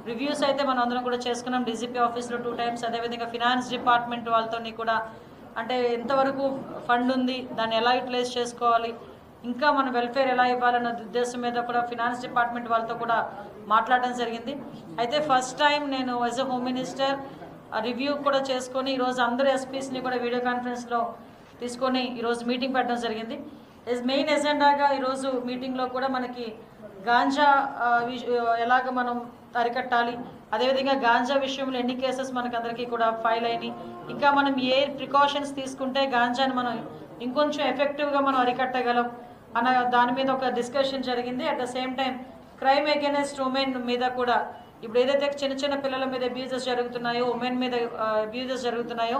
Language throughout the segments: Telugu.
రివ్యూస్ అయితే మనం అందరం కూడా చేసుకున్నాం. డీజీపీ ఆఫీస్లో 2 times, అదేవిధంగా ఫినాన్స్ డిపార్ట్మెంట్ వాళ్ళతో కూడా అంటే ఎంతవరకు ఫండ్ ఉంది, దాన్ని ఎలా యూటిలైజ్ చేసుకోవాలి, ఇంకా మన వెల్ఫేర్ ఎలా ఇవ్వాలన్న ఉద్దేశం మీద కూడా ఫినాన్స్ డిపార్ట్మెంట్ వాళ్ళతో కూడా మాట్లాడడం జరిగింది. అయితే ఫస్ట్ టైం నేను as a home minister review కూడా చేసుకొని ఈరోజు అందరూ ఎస్పీస్ని కూడా వీడియో కాన్ఫరెన్స్లో తీసుకొని ఈరోజు మీటింగ్ పెట్టడం జరిగింది. మెయిన్ ఎజెండాగా ఈరోజు మీటింగ్లో కూడా మనకి గాంజా ఎలాగ మనం అరికట్టాలి, అదేవిధంగా గాంజా విషయంలో ఎన్ని కేసెస్ మనకు అందరికీ కూడా ఫైల్ అయినాయి, ఇంకా మనం ఏ ప్రికాషన్స్ తీసుకుంటే గాంజాని మనం ఇంకొంచెం ఎఫెక్టివ్గా మనం అరికట్టగలం అన్న దాని మీద ఒక డిస్కషన్ జరిగింది. At the same time crime against women మీద కూడా ఇప్పుడు ఏదైతే చిన్న చిన్న పిల్లల మీద అబ్యూజెస్ జరుగుతున్నాయో, ఉమెన్ మీద అబ్యూజెస్ జరుగుతున్నాయో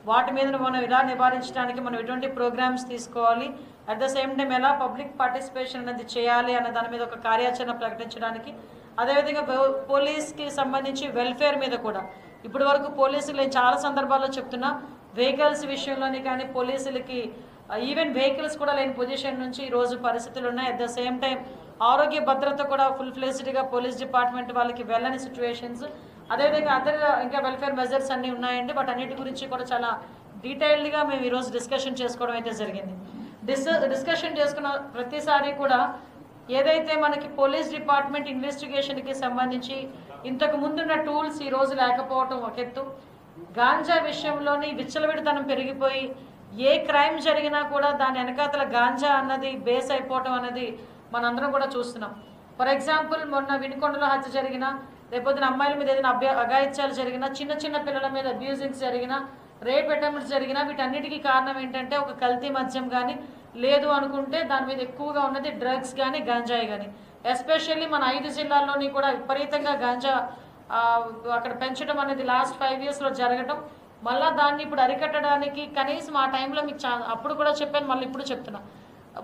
వాటి మీద మనం ఎలా నివారించడానికి మనం ఎటువంటి ప్రోగ్రామ్స్ తీసుకోవాలి, అట్ ద సేమ్ టైం ఎలా పబ్లిక్ పార్టిసిపేషన్ అనేది చేయాలి అన్న దాని మీద ఒక కార్యాచరణ ప్రకటించడానికి, అదేవిధంగా పోలీస్కి సంబంధించి వెల్ఫేర్ మీద కూడా ఇప్పటి వరకు పోలీసులు నేను చాలా సందర్భాల్లో చెప్తున్నా, వెహికల్స్ విషయంలోని కానీ పోలీసులకి ఈవెన్ వెహికల్స్ కూడా లేని పొజిషన్ నుంచి ఈరోజు పరిస్థితులు ఉన్నాయి. అట్ ద సేమ్ టైం ఆరోగ్య భద్రత కూడా ఫుల్ ఫ్లెజ్డ్గా పోలీస్ డిపార్ట్మెంట్ వాళ్ళకి వెళ్ళని సిచ్యువేషన్స్, అదేవిధంగా అదర్ ఇంకా వెల్ఫేర్ మెజర్స్ అన్నీ ఉన్నాయండి. బట్ అన్నిటి గురించి కూడా చాలా డీటెయిల్డ్గా మేము ఈరోజు డిస్కషన్ చేసుకోవడం అయితే జరిగింది. డిస్కషన్ చేసుకున్న ప్రతిసారి కూడా ఏదైతే మనకి పోలీస్ డిపార్ట్మెంట్ ఇన్వెస్టిగేషన్కి సంబంధించి ఇంతకు ముందున్న టూల్స్ ఈరోజు లేకపోవటం ఒక ఎత్తు, గాంజా విషయంలోని విచ్చలవిడితనం పెరిగిపోయి ఏ క్రైమ్ జరిగినా కూడా దాని వెనకాతల గాంజా అన్నది బేస్ అయిపోవటం అనేది మనందరం కూడా చూస్తున్నాం. ఫర్ ఎగ్జాంపుల్ మొన్న వినుకొండలో హత్య జరిగినా, రేపొద్దున అమ్మాయిల మీద ఏదైనా అఘాయిత్యాలు జరిగినా, చిన్న చిన్న పిల్లల మీద అబ్యూజింగ్స్ జరిగినా, రేప్ అటెంప్ట్స్ జరిగినా వీటన్నిటికీ కారణం ఏంటంటే ఒక కల్తీ మద్యం కానీ, లేదు అనుకుంటే దాని మీద ఎక్కువగా ఉన్నది డ్రగ్స్ కానీ గంజాయి కానీ. ఎస్పెషల్లీ మన 5 జిల్లాల్లోని కూడా విపరీతంగా గాంజా అక్కడ పెంచడం అనేది లాస్ట్ 5 yearsలో జరగడం, మళ్ళీ దాన్ని ఇప్పుడు అరికట్టడానికి కనీసం ఆ టైంలో మీకు అప్పుడు కూడా చెప్పాను, మళ్ళీ ఇప్పుడు చెప్తున్నా,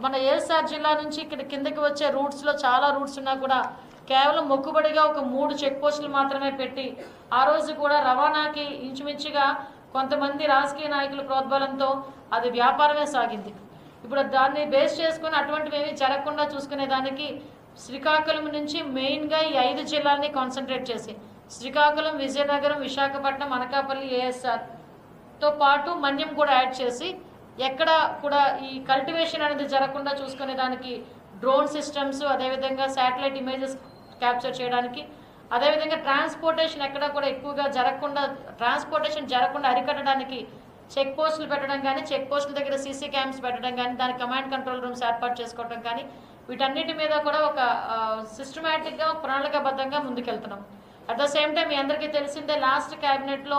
మన ఏఎస్ఆర్ జిల్లా నుంచి ఇక్కడ కిందకి వచ్చే రూట్స్లో చాలా రూట్స్ ఉన్నా కూడా కేవలం మొక్కుబడిగా ఒక 3 చెక్ పోస్టులు మాత్రమే పెట్టి ఆ రోజు కూడా రవాణాకి ఇంచుమించుగా కొంతమంది రాజకీయ నాయకుల ప్రోద్బలంతో అది వ్యాపారమే సాగింది. ఇప్పుడు దాన్ని బేస్ చేసుకుని అటువంటివి ఏమీ జరగకుండా చూసుకునే దానికి శ్రీకాకుళం నుంచి మెయిన్గా ఈ 5 జిల్లాలని కాన్సన్ట్రేట్ చేసి శ్రీకాకుళం, విజయనగరం, విశాఖపట్నం, అనకాపల్లి, ఏఎస్ఆర్తో పాటు మన్యం కూడా యాడ్ చేసి ఎక్కడ కూడా ఈ కల్టివేషన్ అనేది జరగకుండా చూసుకునే దానికి డ్రోన్ సిస్టమ్స్, అదేవిధంగా శాటిలైట్ ఇమేజెస్ క్యాప్చర్ చేయడానికి, అదేవిధంగా ట్రాన్స్పోర్టేషన్ ఎక్కడ కూడా ఎక్కువగా ట్రాన్స్పోర్టేషన్ జరగకుండా అరికట్టడానికి చెక్ పోస్టులు పెట్టడం కానీ, చెక్ పోస్టుల దగ్గర సీసీ క్యామ్స్ పెట్టడం కానీ, దాని కమాండ్ కంట్రోల్ రూమ్స్ ఏర్పాటు చేసుకోవడం కానీ, వీటన్నిటి మీద కూడా ఒక సిస్టమేటిక్గా ప్రణాళికాబద్ధంగా ముందుకెళ్తున్నాం. అట్ ద సేమ్ టైం మీ అందరికీ తెలిసిందే లాస్ట్ క్యాబినెట్లో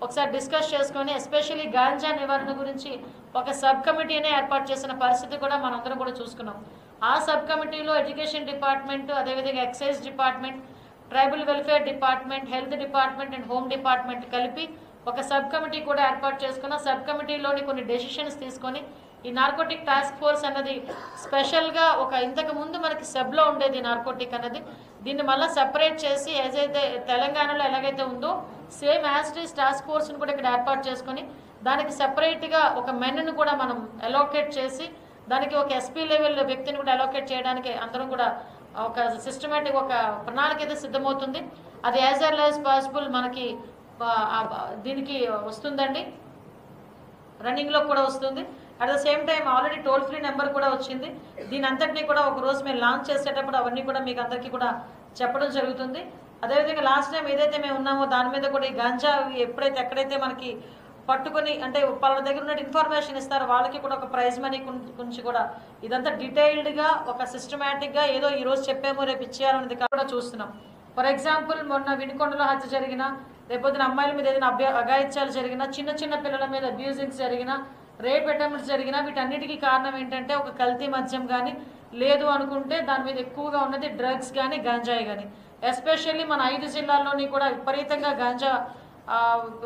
ఒకసారి డిస్కస్ చేసుకొని ఎస్పెషల్లీ గాంజా నివారణ గురించి ఒక సబ్ కమిటీనే ఏర్పాటు చేసిన పరిస్థితి కూడా మనందరం కూడా చూసుకున్నాం. ఆ సబ్ కమిటీలో ఎడ్యుకేషన్ డిపార్ట్మెంట్, అదేవిధంగా excise department, tribal welfare department, health department and home department కలిపి ఒక సబ్ కమిటీ కూడా ఏర్పాటు చేసుకున్న. సబ్ కమిటీలోని కొన్ని డెసిషన్స్ తీసుకొని ఈ నార్కోటిక్ టాస్క్ ఫోర్స్ అన్నది స్పెషల్గా ఒక ఇంతకు ముందు మనకి సెబ్లో ఉండేది నార్కోటిక్ అన్నది, దీన్ని మళ్ళీ సెపరేట్ చేసి ఏదైతే తెలంగాణలో ఎలాగైతే ఉందో సేమ్ యాస్టీస్ టాస్క్ ఫోర్స్ని కూడా ఇక్కడ ఏర్పాటు చేసుకొని దానికి సెపరేట్గా ఒక మెన్ను కూడా మనం అలోకేట్ చేసి దానికి ఒక ఎస్పీ లెవెల్ వ్యక్తిని కూడా అలోకేట్ చేయడానికి అందరం కూడా ఒక సిస్టమేటిక్ ఒక ప్రణాళిక అయితే సిద్ధమవుతుంది. అది యాజ్ ఎర్లీ యాజ్ పాసిబుల్ మనకి దీనికి వస్తుందండి, రన్నింగ్లో కూడా వస్తుంది. At the same time already told free number కూడా వచ్చింది. దీని అంతటినీ కూడా ఒకరోజు మేము లాంచ్ చేసేటప్పుడు అవన్నీ కూడా మీకు అందరికీ కూడా చెప్పడం జరుగుతుంది. అదేవిధంగా లాస్ట్ టైం ఏదైతే మేము ఉన్నామో దాని మీద కూడా ఈ గంజా ఎక్కడైతే మనకి పట్టుకొని అంటే వాళ్ళ దగ్గర ఉన్న ఇన్ఫర్మేషన్ ఇస్తారో వాళ్ళకి కూడా ఒక ప్రైజ్ మనీ గురించి కూడా ఇదంతా డీటెయిల్డ్గా ఒక సిస్టమేటిక్గా ఏదో ఈరోజు చెప్పామో రేపు ఇచ్చేయాలనేది కూడా చూస్తున్నాం. ఫర్ ఎగ్జాంపుల్ మొన్న వినుకొండలో హత్య జరిగినా, రేపొద్దున అమ్మాయిల మీద ఏదైనా అఘాయిత్యాలు జరిగినా, చిన్న చిన్న పిల్లల మీద అబ్యూజింగ్స్ జరిగినా, రేప్ అటెంప్ట్స్ జరిగినా వీటన్నిటికీ కారణం ఏంటంటే ఒక కల్తీ మద్యం కానీ, లేదు అనుకుంటే దాని మీద ఎక్కువగా ఉన్నది డ్రగ్స్ కానీ గంజాయి కానీ. ఎస్పెషల్లీ మన 5 జిల్లాల్లోని కూడా విపరీతంగా గాంజా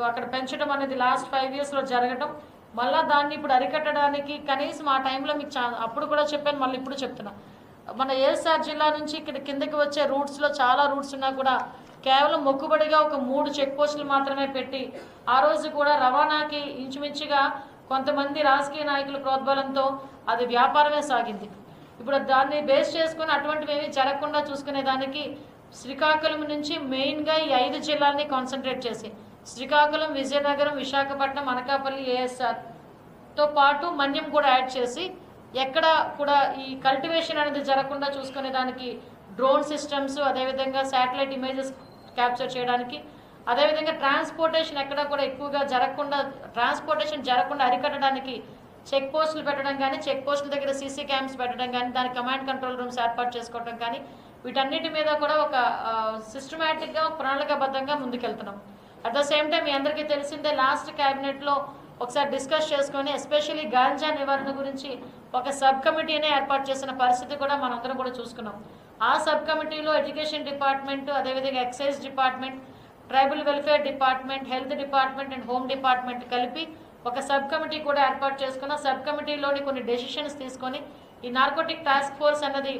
అక్కడ పెంచడం అనేది లాస్ట్ 5 yearsలో జరగడం, మళ్ళీ దాన్ని ఇప్పుడు అరికట్టడానికి కనీసం ఆ టైంలో మీకు అప్పుడు కూడా చెప్పాను, మళ్ళీ ఇప్పుడు చెప్తున్నా, మన ఏఎస్ఆర్ జిల్లా నుంచి ఇక్కడ కిందకి వచ్చే రూట్స్లో చాలా రూట్స్ ఉన్నా కూడా కేవలం మొక్కుబడిగా ఒక 3 చెక్ పోస్టులు మాత్రమే పెట్టి ఆ రోజు కూడా రవాణాకి ఇంచుమించుగా కొంతమంది రాజకీయ నాయకుల ప్రోద్బలంతో అది వ్యాపారమే సాగింది. ఇప్పుడు దాన్ని బేస్ చేసుకుని అటువంటివి ఏమీ జరగకుండా చూసుకునే దానికి శ్రీకాకుళం నుంచి మెయిన్గా ఈ 5 జిల్లాలని కాన్సన్ట్రేట్ చేసి శ్రీకాకుళం, విజయనగరం, విశాఖపట్నం, అనకాపల్లి, ఏఎస్ఆర్తో పాటు మన్యం కూడా యాడ్ చేసి ఎక్కడ కూడా ఈ కల్టివేషన్ అనేది జరగకుండా చూసుకునే దానికి డ్రోన్ సిస్టమ్స్, అదేవిధంగా శాటిలైట్ ఇమేజెస్ క్యాప్చర్ చేయడానికి, అదేవిధంగా ట్రాన్స్పోర్టేషన్ ఎక్కడ కూడా ఎక్కువగా ట్రాన్స్పోర్టేషన్ జరగకుండా అరికట్టడానికి చెక్ పోస్టులు పెట్టడం కానీ, చెక్ పోస్టుల దగ్గర సీసీ క్యామ్స్ పెట్టడం కానీ, దాని కమాండ్ కంట్రోల్ రూమ్స్ ఏర్పాటు చేసుకోవడం కానీ, వీటన్నిటి మీద కూడా ఒక సిస్టమేటిక్గా ప్రణాళికాబద్ధంగా ముందుకెళ్తున్నాం. అట్ ద సేమ్ టైం మీ అందరికీ తెలిసిందే, లాస్ట్ క్యాబినెట్లో ఒకసారి డిస్కస్ చేసుకొని ఎస్పెషల్లీ గాంజా నివారణ గురించి ఒక సబ్ కమిటీనే ఏర్పాటు చేసిన పరిస్థితి కూడా మనందరం కూడా చూసుకున్నాం. ఆ సబ్ కమిటీలో ఎడ్యుకేషన్ డిపార్ట్మెంట్, అదేవిధంగా excise department, tribal welfare department, health department and home department కలిపి ఒక సబ్ కమిటీ కూడా ఏర్పాటు చేసుకున్న. సబ్ కమిటీలోని కొన్ని డెసిషన్స్ తీసుకొని ఈ నార్కోటిక్ టాస్క్ ఫోర్స్ అన్నది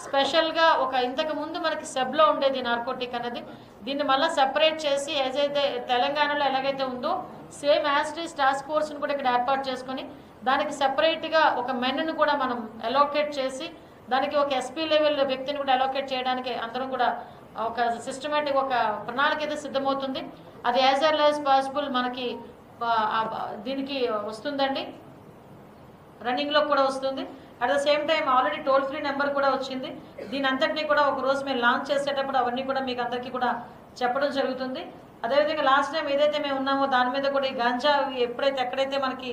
స్పెషల్గా ఒక ఇంతకు ముందు మనకి సబ్లో ఉండేది నార్కోటిక్ అన్నది, దీన్ని మళ్ళీ సెపరేట్ చేసి ఏదైతే తెలంగాణలో ఎలాగైతే ఉందో సేమ్ యాస్టీస్ టాస్క్ ఫోర్స్ని కూడా ఇక్కడ ఏర్పాటు చేసుకొని దానికి సెపరేట్గా ఒక మెన్ను కూడా మనం అలోకేట్ చేసి దానికి ఒక ఎస్పీ లెవెల్ వ్యక్తిని కూడా అలోకేట్ చేయడానికి అందరం కూడా ఒక సిస్టమేటిక్ ఒక ప్రణాళిక అయితే సిద్ధమవుతుంది. అది యాజ్ ఎర్లీ యాజ్ పాసిబుల్ మనకి దీనికి వస్తుందండి, రన్నింగ్లో కూడా వస్తుంది. At the same time already told free number కూడా వచ్చింది. దీని అంతటినీ కూడా ఒక రోజు మేము లాంచ్ చేసేటప్పుడు అవన్నీ కూడా మీకు అందరికీ కూడా చెప్పడం జరుగుతుంది. అదేవిధంగా లాస్ట్ టైం ఏదైతే మేము ఉన్నామో దాని మీద కూడా ఈ గంజా ఎక్కడైతే మనకి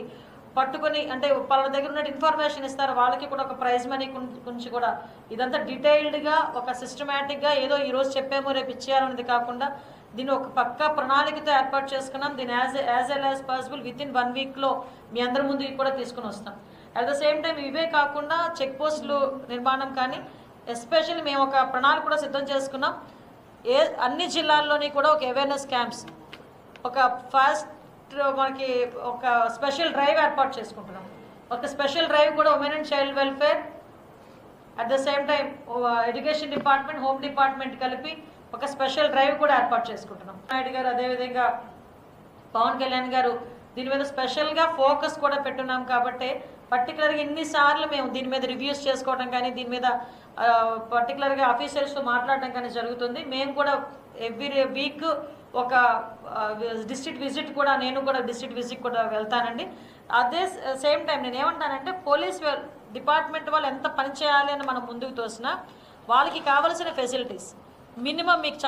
పట్టుకొని అంటే వాళ్ళ దగ్గర ఉన్న ఇన్ఫర్మేషన్ ఇస్తారో వాళ్ళకి కూడా ఒక ప్రైజ్ మనీ గురించి కూడా ఇదంతా డీటెయిల్డ్గా ఒక సిస్టమేటిక్గా ఏదో ఈరోజు చెప్పామో రేపు ఇచ్చేయాలనేది కాకుండా దీన్ని ఒక పక్కా ప్రణాళికతో ఏర్పాటు చేసుకున్నాం. దీన్ని as L as possible with in 1 వీక్లో మీ అందరి ముందుకి కూడా తీసుకుని వస్తాం. అట్ ద సేమ్ టైం ఇవే కాకుండా చెక్ పోస్టులు నిర్మాణం కానీ ఎస్పెషల్లీ మేము ఒక ప్రణాళిక కూడా సిద్ధం చేసుకున్నాం. అన్ని జిల్లాల్లోని కూడా ఒక అవేర్నెస్ క్యాంప్స్, ఒక ఫాస్ట్ మనకి ఒక స్పెషల్ డ్రైవ్ ఏర్పాటు చేసుకుంటున్నాం. ఒక స్పెషల్ డ్రైవ్ కూడా women and child welfare, at the same time education department, home department కలిపి ఒక స్పెషల్ డ్రైవ్ కూడా ఏర్పాటు చేసుకుంటున్నాం. నాయుడు గారు అదేవిధంగా పవన్ కళ్యాణ్ గారు దీని మీద స్పెషల్గా ఫోకస్ కూడా పెట్టున్నాం. కాబట్టి పర్టికులర్గా ఇన్నిసార్లు మేము దీని మీద రివ్యూస్ చేసుకోవడం కానీ దీని మీద పర్టికులర్గా ఆఫీసర్స్తో మాట్లాడడం కానీ జరుగుతుంది. మేము కూడా ఎవ్రీ వీక్ ఒక డిస్ట్రిక్ట్ విజిట్ కూడా నేను కూడా డిస్ట్రిక్ట్ విజిట్ కూడా వెళ్తానండి. అదే సేమ్ టైం నేను ఏమంటానంటే పోలీస్ డిపార్ట్మెంట్ వాళ్ళు ఎంత పని చేయాలి అని మనం ముందుకు తోసినా వాళ్ళకి కావాల్సిన ఫెసిలిటీస్ మినిమం మీకు